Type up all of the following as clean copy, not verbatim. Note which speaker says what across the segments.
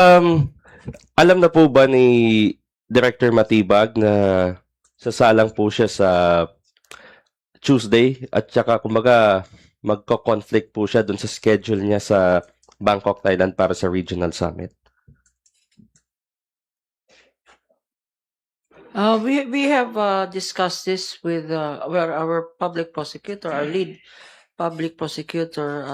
Speaker 1: Um, alam na po ba ni Director Matibag na sasalang po siya sa Tuesday at saka kumbaga magko-conflict po siya dun sa schedule niya sa Bangkok, Thailand para sa regional summit?
Speaker 2: We have discussed this with our public prosecutor, our lead public prosecutor,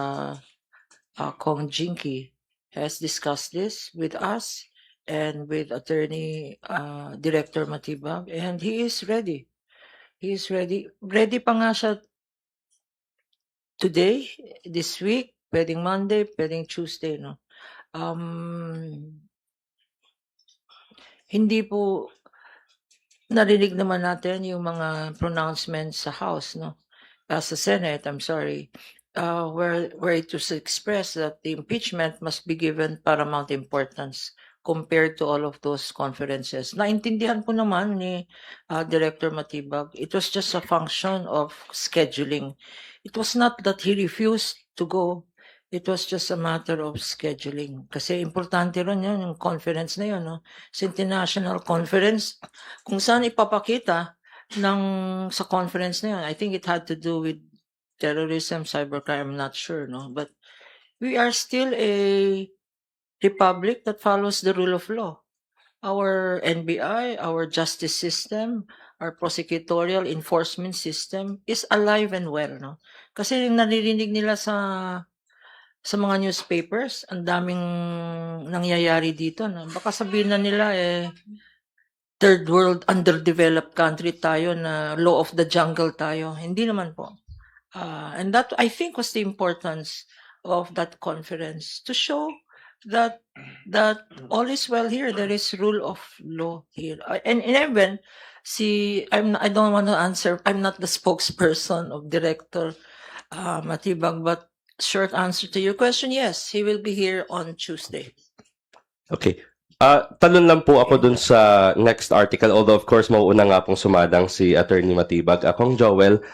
Speaker 2: Kong Jinky, has discussed this with us and with Attorney Director Matibag, and he is ready. He is ready. Ready pa nga siya today, this week, pwedeng Monday, pwedeng Tuesday, no? Hindi po narinig naman natin yung mga pronouncements sa House, no? Sa Senate, I'm sorry, where it was expressed that the impeachment must be given paramount importance compared to all of those conferences. Naintindihan po naman ni Director Matibag, it was just a function of scheduling. It was not that he refused to go. It was just a matter of scheduling. Kasi importante rin yun, yung conference na yun, no? Sa international conference, kung saan ipapakita sa conference na yun. I think it had to do with terrorism, cybercrime, I'm not sure, no? But we are still a republic that follows the rule of law. Our NBI, our justice system, our prosecutorial enforcement system is alive and well, no? Kasi naririnig nila sa mga newspapers, ang daming nangyayari dito, no? Baka sabihin na nila third world underdeveloped country tayo, na law of the jungle tayo. Hindi naman po. And that, I think, was the importance of that conference, to show that all is well here. There is rule of law here. And even I don't want to answer. I'm not the spokesperson of Director Matibag, but short answer to your question, yes, he will be here on Tuesday.
Speaker 1: Okay. Talon lang po ako dun sa next article, although of course mauuna nga pong sumadang si Attorney Matibag. Akong Joel,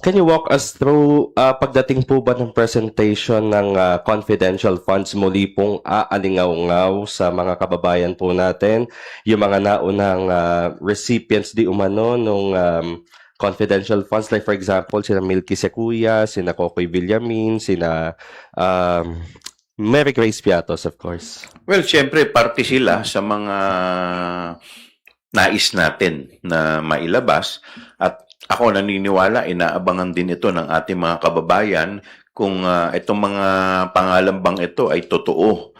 Speaker 1: can you walk us through pagdating po ba ng presentation ng confidential funds, muli pong aalingaw-ngaw sa mga kababayan po natin, yung mga naunang recipients di umano nung confidential funds, like for example sina Milky Sequoia, sina Kokoy Villamin, sina Mary Grace Piatos, of course.
Speaker 3: Well, syempre, parte sila sa mga nais natin na mailabas. At ako naniniwala, inaabangan din ito ng ating mga kababayan kung itong mga pangalan bang ito ay totoo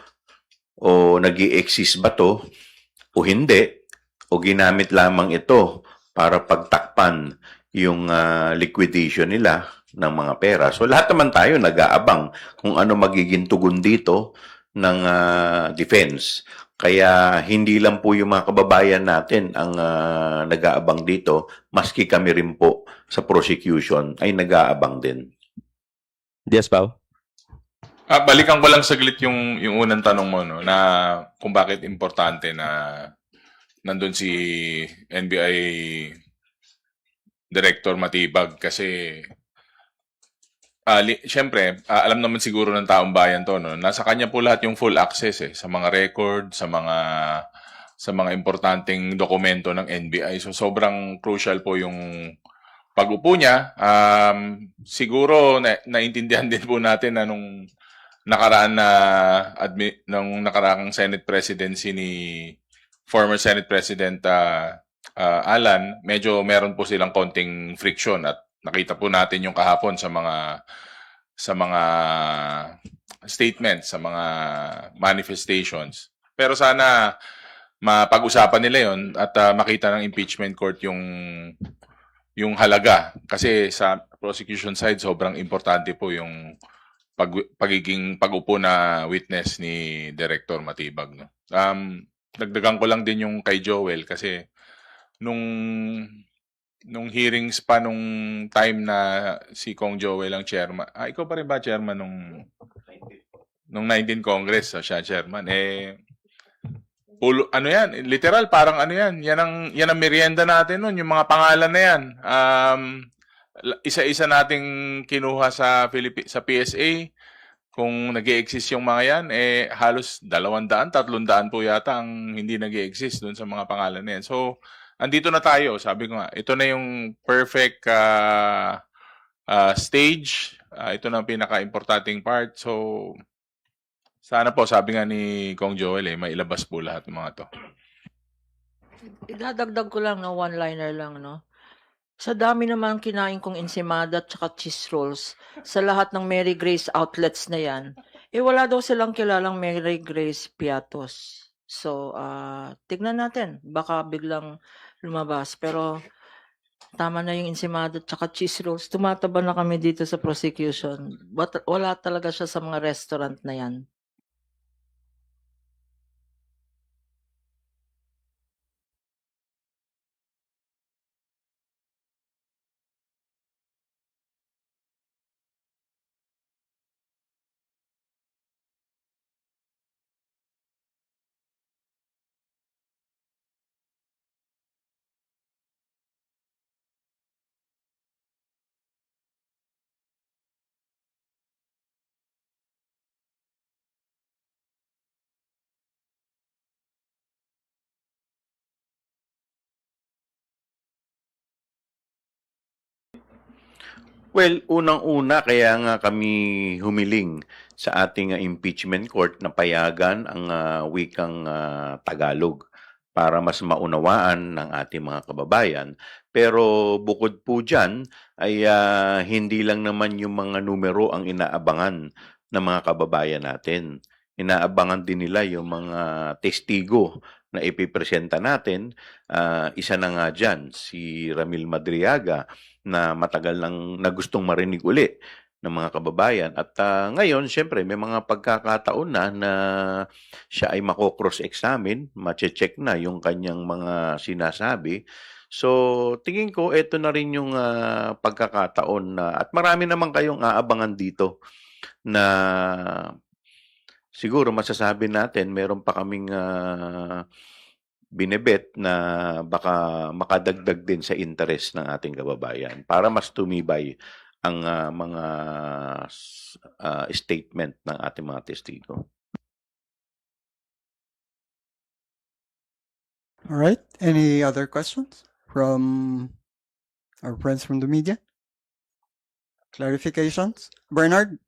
Speaker 3: o nag-i-exist ba to o hindi, o ginamit lamang ito para pagtakpan yung liquidation nila ng mga pera. So lahat naman tayo nag-aabang kung ano magiging tugon dito ng defense. Kaya hindi lang po yung mga kababayan natin ang nag-aabang dito, maski kami rin po sa prosecution ay nag-aabang din.
Speaker 1: Yes, Pao?
Speaker 4: Balikan ko lang saglit yung unang tanong mo, no, na kung bakit importante na nandun si NBI Director Matibag, kasi siyempre, alam naman siguro ng taong bayan to, no? Nasa kanya po lahat yung full access sa mga record, sa mga importanteng dokumento ng NBI. So sobrang crucial po yung pag-upo niya. Siguro naintindihan din po natin na nung nakaraang Senate presidency ni former Senate President Alan, medyo meron po silang konting friction, at nakita po natin yung kahapon sa mga statements, sa mga manifestations. Pero sana mapag-usapan nila yon at makita ng impeachment court yung halaga, kasi sa prosecution side sobrang importante po yung pagiging pag-upo na witness ni Director Matibag, no. Dagdagan ko lang din yung kay Joel, kasi nung hearings pa nung time na si Kong Joel ang chairman. Ikaw pa rin ba chairman nung 19 Congress? Siya chairman. Ano yan? Literal, parang ano yan? Yan ang merienda natin nun, yung mga pangalan na yan. Isa-isa nating kinuha sa PSA. Kung nag-e-exist yung mga yan, halos 200, 300 po yata ang hindi nag-e-exist doon sa mga pangalan na yan. So, andito na tayo. Sabi ko nga, ito na yung perfect stage. Ito na ang pinaka-importanting part. So, sana po, sabi nga ni Kong Joel, mailabas po lahat ng mga to.
Speaker 2: Idadagdag ko lang, no, one-liner lang, no. Sa dami naman kinain kong ensimada at saka cheese rolls sa lahat ng Mary Grace outlets na yan, wala daw silang kilalang Mary Grace Piatos. So, tignan natin. Baka biglang lumabas. Pero, tama na yung ensimada at saka cheese rolls. Tumataba na kami dito sa prosecution. Wala talaga siya sa mga restaurant na yan.
Speaker 3: Well, unang-una kaya nga kami humiling sa ating impeachment court na payagan ang wikang Tagalog para mas maunawaan ng ating mga kababayan. Pero bukod po dyan ay hindi lang naman yung mga numero ang inaabangan ng mga kababayan natin. Inaabangan din nila yung mga testigo na ipipresenta natin. Isa na nga dyan, si Ramil Madriaga, na matagal na gustong marinig uli ng mga kababayan. At ngayon, syempre, may mga pagkakataon na siya ay mako-cross-examine, mache-check na yung kanyang mga sinasabi. So, tingin ko, ito na rin yung pagkakataon na, at marami naman kayong aabangan dito na siguro masasabi natin, meron pa kaming binebet na baka makadagdag din sa interest ng ating kababayan para mas tumibay ang mga statement ng ating mga testigo.
Speaker 5: All right. Any other questions from our friends from the media? Clarifications? Bernard?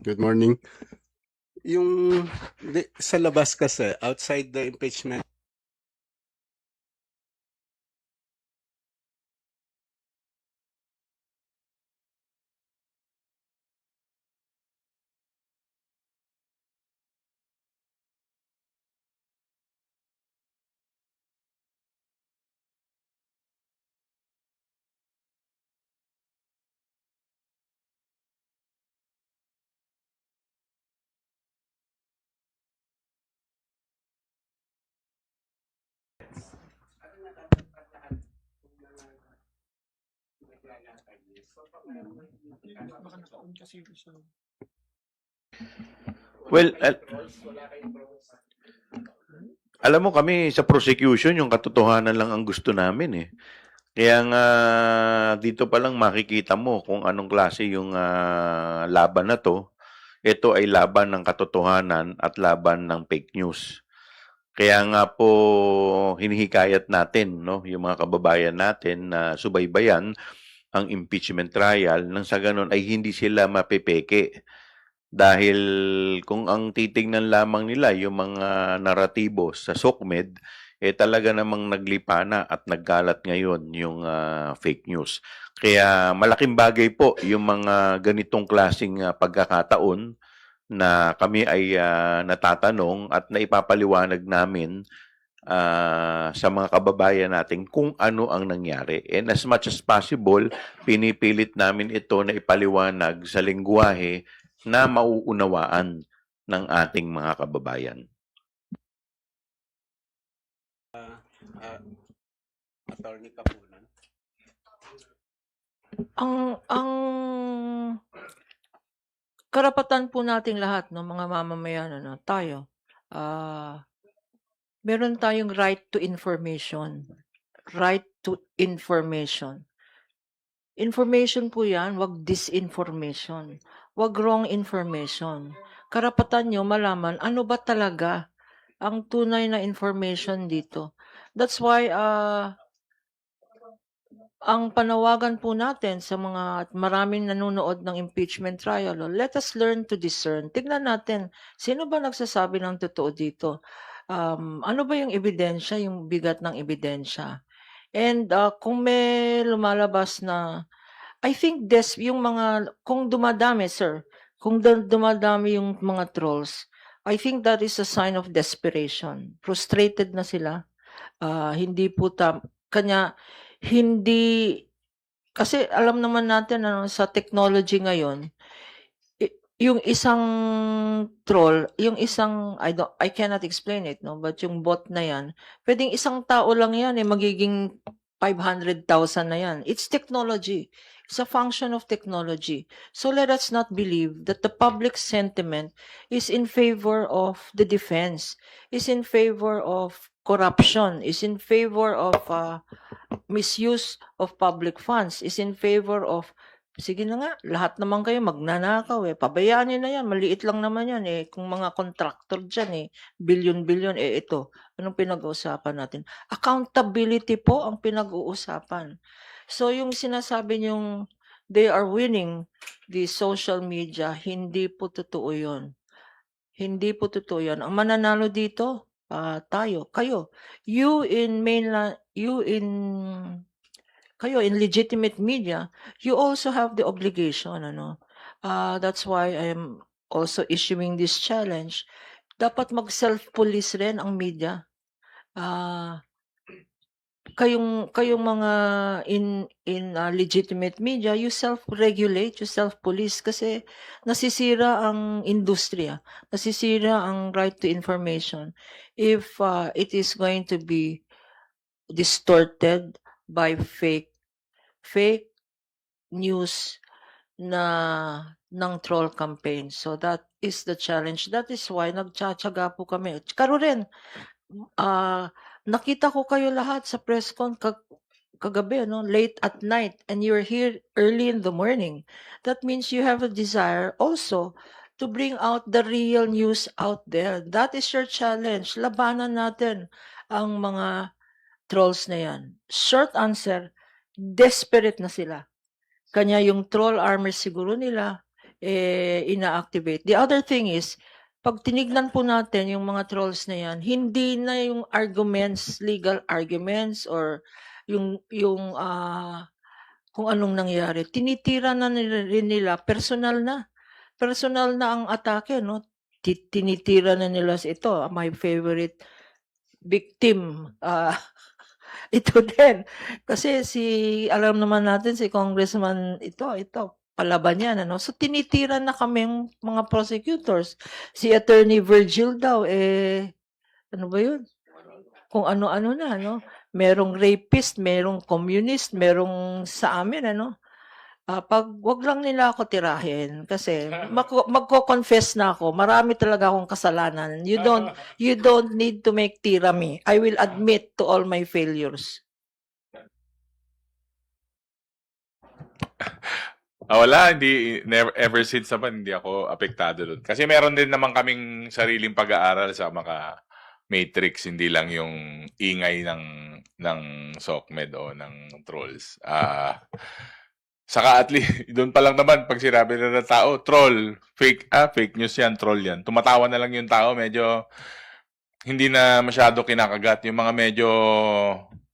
Speaker 6: Good morning. Yung sa labas kasi, outside the impeachment
Speaker 3: Well, alam mo kami sa prosecution, yung katotohanan lang ang gusto namin eh. Kaya nga dito pa lang makikita mo kung anong klase yung laban na to. Ito ay laban ng katotohanan at laban ng fake news. Kaya nga po hinihikayat natin, no, yung mga kababayan natin na subaybayan ang impeachment trial nang sa ganun ay hindi sila mapepeke. Dahil kung ang titingnan lamang nila yung mga naratibo sa SOCMED, talaga namang naglipa na at nagkalat ngayon yung fake news. Kaya malaking bagay po yung mga ganitong klaseng pagkakataon na kami ay natatanong at naipapaliwanag namin sa mga kababayan natin kung ano ang nangyari. And as much as possible, pinipilit namin ito na ipaliwanag sa lengguwahe na mauunawaan ng ating mga kababayan.
Speaker 6: Attorney Kapunan.
Speaker 2: Ang karapatan po nating lahat, no, mga mamamayan, ano, tayo, meron tayong right to information. Right to information. Information po yan, wag disinformation. Wag wrong information. Karapatan nyo malaman ano ba talaga ang tunay na information dito. That's why, ang panawagan po natin sa mga maraming nanonood ng impeachment trial, let us learn to discern. Tignan natin, sino ba nagsasabi ng totoo dito? Ano ba yung ebidensya, yung bigat ng ebidensya? And kung may lumalabas na, I think yung mga, kung dumadami, sir, kung dumadami yung mga trolls, I think that is a sign of desperation. Frustrated na sila. Hindi po kanya, hindi, kasi alam naman natin ano, sa technology ngayon, yung isang troll, yung isang, I cannot explain it, no, but yung bot na yan, pwedeng isang tao lang yan, magiging 500,000 na yan. It's technology. It's a function of technology. So let us not believe that the public sentiment is in favor of the defense, is in favor of corruption, is in favor of misuse of public funds, is in favor of, sige na nga, lahat naman kayo magnanakaw pabayaan nyo na yan, maliit lang naman yan kung mga contractor dyan billion-billion ito, anong pinag-uusapan natin? Accountability po ang pinag-uusapan. So yung sinasabi nyong they are winning the social media, hindi po totoo yun. Hindi po totoo yun. Ang mananalo dito, tayo, kayo. You in mainland, kayo in legitimate media, you also have the obligation, ano. That's why I'm also issuing this challenge. Dapat mag-self-police rin ang media. Kayong mga in legitimate media, you self-regulate, you self-police kasi nasisira ang industriya, nasisira ang right to information if it is going to be distorted by fake news ng troll campaign. So that is the challenge. That is why nagtsatsaga po kami. Karo rin, nakita ko kayo lahat sa press con kagabi, no? Late at night, and you're here early in the morning. That means you have a desire also to bring out the real news out there. That is your challenge. Labanan natin ang mga trolls na yan. Short answer, desperate na sila. Kanya yung troll armor siguro nila, ina-activate. The other thing is, pag tinignan po natin yung mga trolls na yan, hindi na yung arguments, legal arguments, or yung kung anong nangyari. Tinitira na rin nila, personal na ang atake, no? Tinitira na nila ito, my favorite victim, ito din. Kasi alam naman natin si Congressman ito, palaban yan, ano? So, tinitira na kaming mga prosecutors. Si Attorney Virgil daw, ano ba yun? Kung ano-ano na, no? Merong rapist, merong communist, merong sa amin, ano? Wag lang nila ako tirahin kasi magko-confess na ako. Marami talaga akong kasalanan. You don't need to make tira me. I will admit to all my failures.
Speaker 4: Wala, ever since naman, hindi ako apektado doon. Kasi meron din naman kaming sariling pag-aaral sa mga matrix, hindi lang yung ingay ng SOCMED o ng trolls. Saka at least, doon pa lang naman, pag sinabi na ng tao, troll, fake news yan, troll yan. Tumatawa na lang yung tao, medyo hindi na masyado kinakagat. Yung mga medyo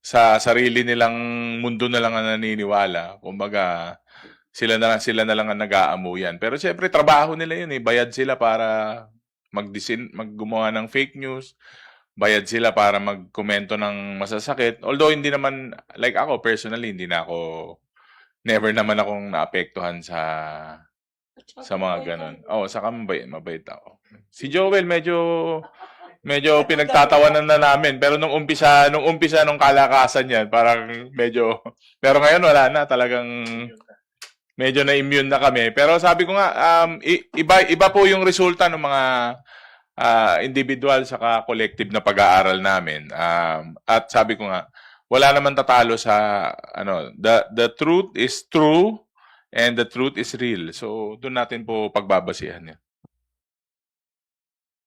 Speaker 4: sa sarili nilang mundo na lang ang naniniwala. Kumbaga, sila na lang ang nag-aamuyan. Pero siyempre, trabaho nila yun bayad sila para maggumawa ng fake news. Bayad sila para magkomento ng masasakit. Although, hindi naman, like ako, personally, never naman akong naapektuhan sa mga ganun. Saka mabait ako. Si Joel, medyo pinagtatawanan na namin. Pero nung umpisa nung kalakasan yan, parang medyo, pero ngayon wala na, talagang medyo na-immune na kami. Pero sabi ko nga, iba po yung resulta ng mga individual saka collective na pag-aaral namin. At sabi ko nga, wala naman tatalo sa the truth is true and the truth is real. So doon natin po pagbabasihan yan.